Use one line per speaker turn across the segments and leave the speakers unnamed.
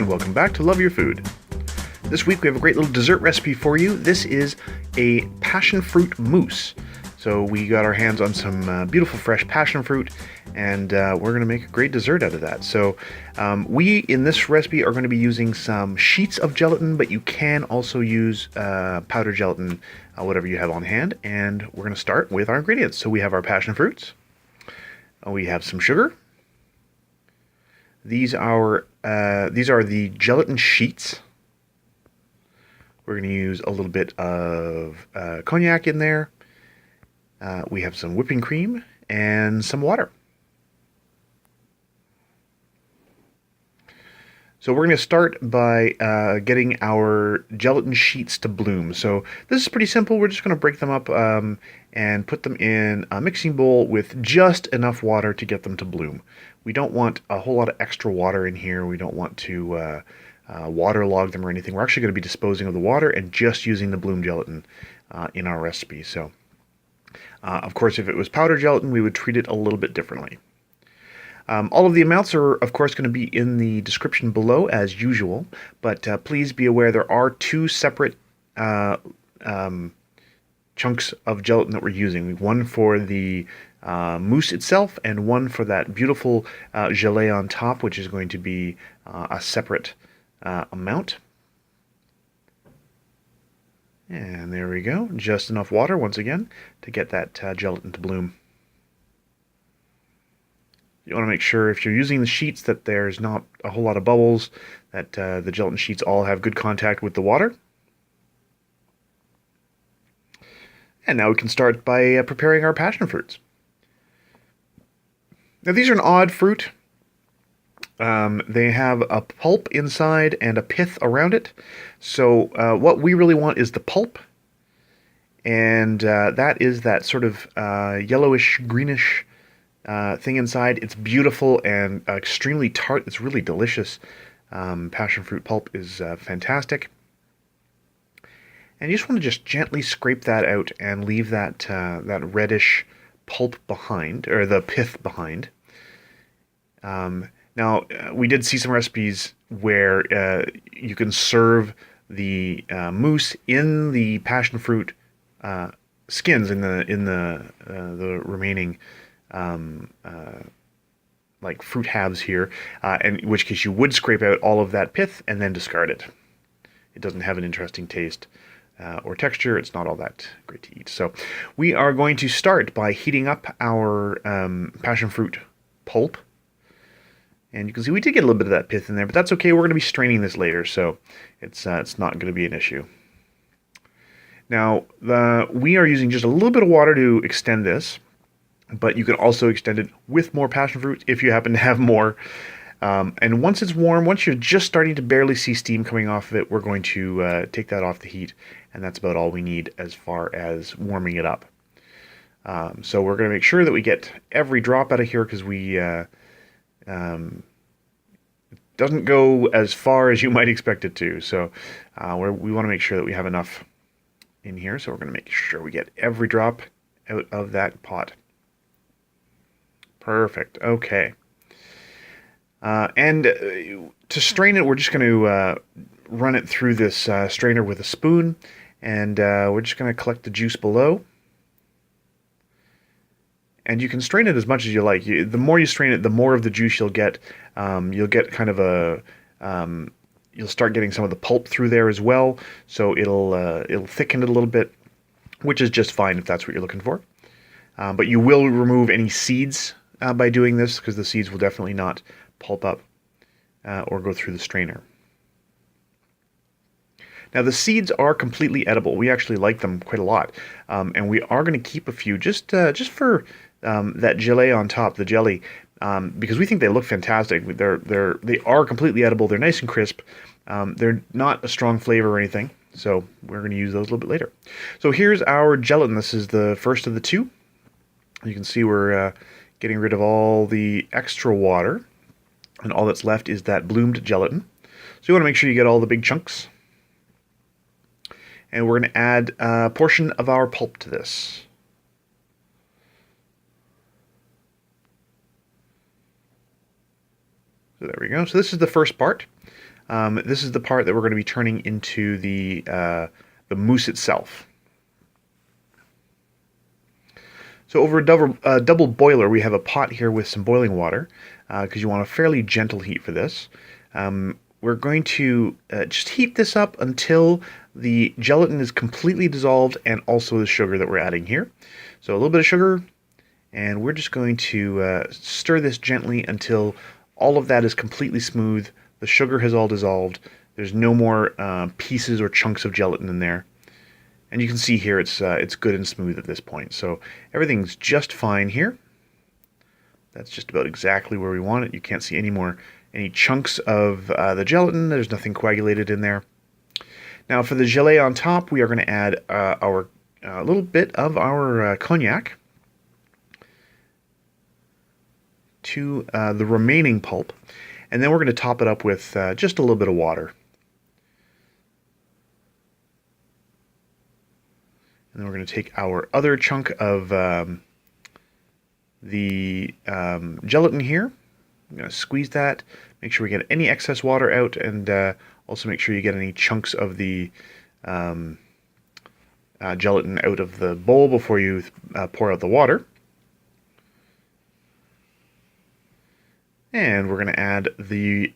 and welcome back to Love Your Food. This week we have a great little dessert recipe for you. This is a passion fruit mousse. So we got our hands on some beautiful fresh passion fruit, and we're going to make a great dessert out of that. So we, in this recipe, are going to be using some sheets of gelatin, but you can also use powdered gelatin, whatever you have on hand. And we're going to start with our ingredients. So we have our passion fruits. We have some sugar. These are the gelatin sheets. We're going to use a little bit of cognac in there. We have some whipping cream and some water. So we're going to start by getting our gelatin sheets to bloom. So this is pretty simple. We're just going to break them up and put them in a mixing bowl with just enough water to get them to bloom. We don't want a whole lot of extra water in here. We don't want to waterlog them or anything. We're actually going to be disposing of the water and just using the bloom gelatin in our recipe. So, of course, if it was powdered gelatin, we would treat it a little bit differently. All of the amounts are, of course, going to be in the description below as usual, but please be aware there are two separate chunks of gelatin that we're using. One for the mousse itself and one for that beautiful gelée on top, which is going to be a separate amount. And there we go. Just enough water, once again, to get that gelatin to bloom. You want to make sure if you're using the sheets that there's not a whole lot of bubbles, that the gelatin sheets all have good contact with the water. And now we can start by preparing our passion fruits. Now these are an odd fruit. They have a pulp inside and a pith around it. So what we really want is the pulp. And that is that sort of yellowish, greenish thing inside. It's beautiful and extremely tart. It's really delicious. Passion fruit pulp is fantastic. And you just want to just gently scrape that out and leave that that reddish pulp behind, or the pith behind. Now, we did see some recipes where you can serve the mousse in the passion fruit skins, in the remaining like fruit halves here, and in which case you would scrape out all of that pith and then discard it. It doesn't have an interesting taste or texture. It's not all that great to eat. So we are going to start by heating up our passion fruit pulp. And you can see we did get a little bit of that pith in there, but that's okay. We're going to be straining this later, so it's not going to be an issue. Now, we are using just a little bit of water to extend this, but you can also extend it with more passion fruit if you happen to have more. And once it's warm, once you're just starting to barely see steam coming off of it, we're going to take that off the heat, and that's about all we need as far as warming it up. So we're going to make sure that we get every drop out of here, because it doesn't go as far as you might expect it to. So we want to make sure that we have enough in here. So we're going to make sure we get every drop out of that pot. Perfect. Okay. And to strain it, we're just going to run it through this strainer with a spoon, and we're just going to collect the juice below. And you can strain it as much as you like. The more you strain it, the more of the juice you'll get. You'll get kind of you'll start getting some of the pulp through there as well. So it'll thicken it a little bit, which is just fine if that's what you're looking for. But you will remove any seeds by doing this, because the seeds will definitely not pulp up or go through the strainer. Now the seeds are completely edible. We actually like them quite a lot, and we are going to keep a few just for that gelée on top, the jelly, because we think they look fantastic. They are completely edible. They're nice and crisp. They're not a strong flavor or anything, so we're going to use those a little bit later. So here's our gelatin. This is the first of the two. You can see we're getting rid of all the extra water, and all that's left is that bloomed gelatin. So you want to make sure you get all the big chunks. And we're going to add a portion of our pulp to this. So there we go. So this is the first part. this is the part that we're going to be turning into the mousse itself. So over a double boiler, we have a pot here with some boiling water, because you want a fairly gentle heat for this. We're going to just heat this up until the gelatin is completely dissolved, and also the sugar that we're adding here. So a little bit of sugar, and we're just going to stir this gently until all of that is completely smooth. The sugar has all dissolved. There's no more pieces or chunks of gelatin in there. And you can see here it's good and smooth at this point. So everything's just fine here. That's just about exactly where we want it. You can't see any chunks of the gelatin. There's nothing coagulated in there. Now for the gelée on top, we are going to add a little bit of our cognac to the remaining pulp. And then we're going to top it up with just a little bit of water. And then we're going to take our other chunk of the gelatin here. I'm going to squeeze that, make sure we get any excess water out, and also make sure you get any chunks of the gelatin out of the bowl before you pour out the water. And we're going to add the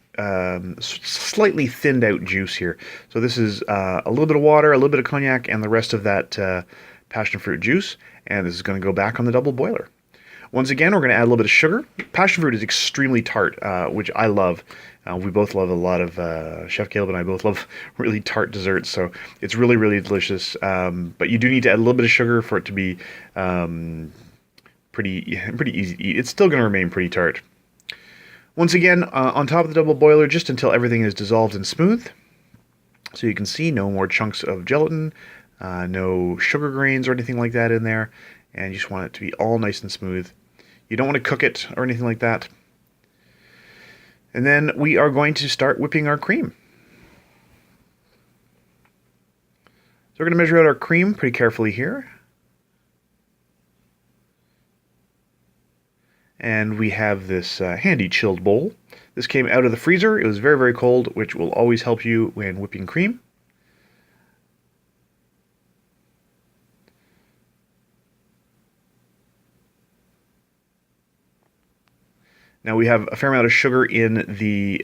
slightly thinned out juice here. So this is a little bit of water, a little bit of cognac, and the rest of that passion fruit juice. And this is going to go back on the double boiler. Once again, we're going to add a little bit of sugar. Passion fruit is extremely tart, which I love. We both love a lot of, Chef Caleb and I both love really tart desserts, so it's really, really delicious. But you do need to add a little bit of sugar for it to be pretty easy to eat. It's still going to remain pretty tart. Once again, on top of the double boiler, just until everything is dissolved and smooth. So you can see no more chunks of gelatin, no sugar grains or anything like that in there, and you just want it to be all nice and smooth. You don't want to cook it or anything like that. And then we are going to start whipping our cream. So we're going to measure out our cream pretty carefully here. And we have this handy chilled bowl. This came out of the freezer. It was very, very cold, which will always help you when whipping cream. Now we have a fair amount of sugar in the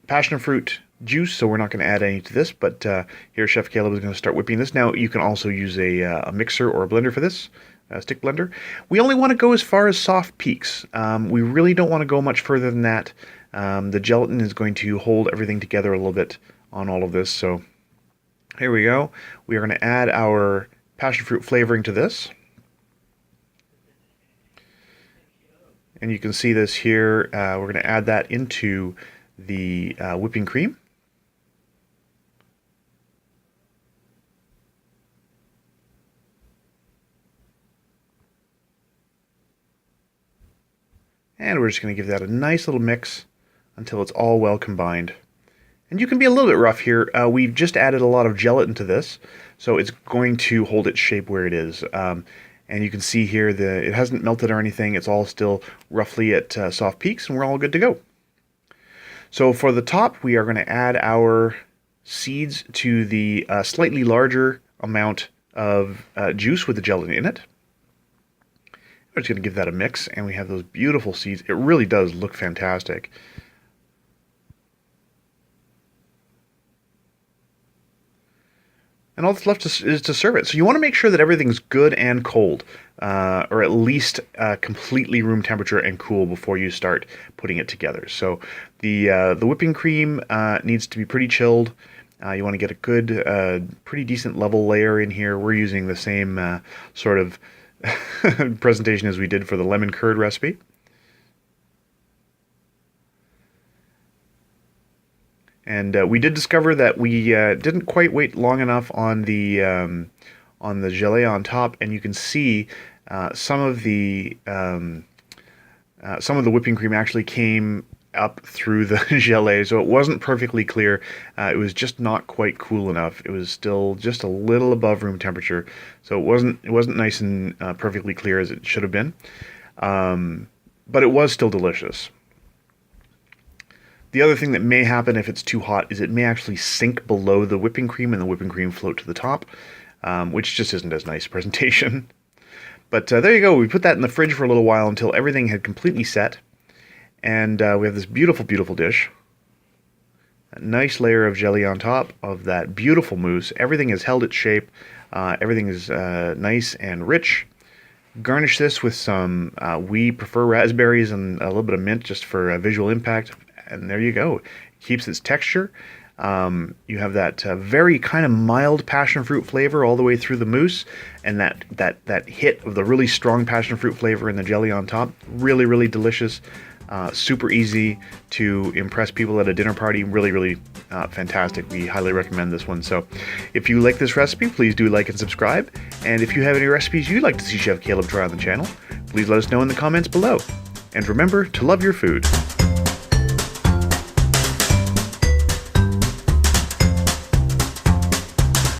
passion fruit juice, so we're not going to add any to this, but here Chef Caleb is going to start whipping this. Now you can also use a mixer or a blender for this, a stick blender. We only want to go as far as soft peaks. We really don't want to go much further than that. The gelatin is going to hold everything together a little bit on all of this, so here we go. We are going to add our passion fruit flavoring to this. And you can see this here. We're going to add that into the whipping cream. And we're just going to give that a nice little mix until it's all well combined. And you can be a little bit rough here. We've just added a lot of gelatin to this, so it's going to hold its shape where it is. And you can see here it hasn't melted or anything. It's all still roughly at soft peaks, and we're all good to go. So for the top, we are going to add our seeds to the slightly larger amount of juice with the gelatin in it. We're just going to give that a mix, and we have those beautiful seeds. It really does look fantastic. And all that's left is to serve it. So you want to make sure that everything's good and cold, or at least completely room temperature and cool before you start putting it together. So the whipping cream needs to be pretty chilled. You want to get a good, pretty decent level layer in here. We're using the same sort of presentation as we did for the lemon curd recipe. And we did discover that we didn't quite wait long enough on the gelée on top, and you can see some of the whipping cream actually came up through the gelée, so it wasn't perfectly clear. It was just not quite cool enough. It was still just a little above room temperature, so it wasn't nice and perfectly clear as it should have been. But it was still delicious. The other thing that may happen if it's too hot is it may actually sink below the whipping cream and the whipping cream float to the top, which just isn't as nice a presentation. But there you go. We put that in the fridge for a little while until everything had completely set. And we have this beautiful, beautiful dish. A nice layer of jelly on top of that beautiful mousse. Everything has held its shape. Everything is nice and rich. Garnish this with some, we prefer raspberries and a little bit of mint just for visual impact. And there you go. It keeps its texture. You have that very kind of mild passion fruit flavor all the way through the mousse, and that hit of the really strong passion fruit flavor in the jelly on top. Really, really delicious. Super easy to impress people at a dinner party. Really, really fantastic. We highly recommend this one. So if you like this recipe, please do like and subscribe. And if you have any recipes you'd like to see Chef Caleb try on the channel, please let us know in the comments below. And remember to love your food.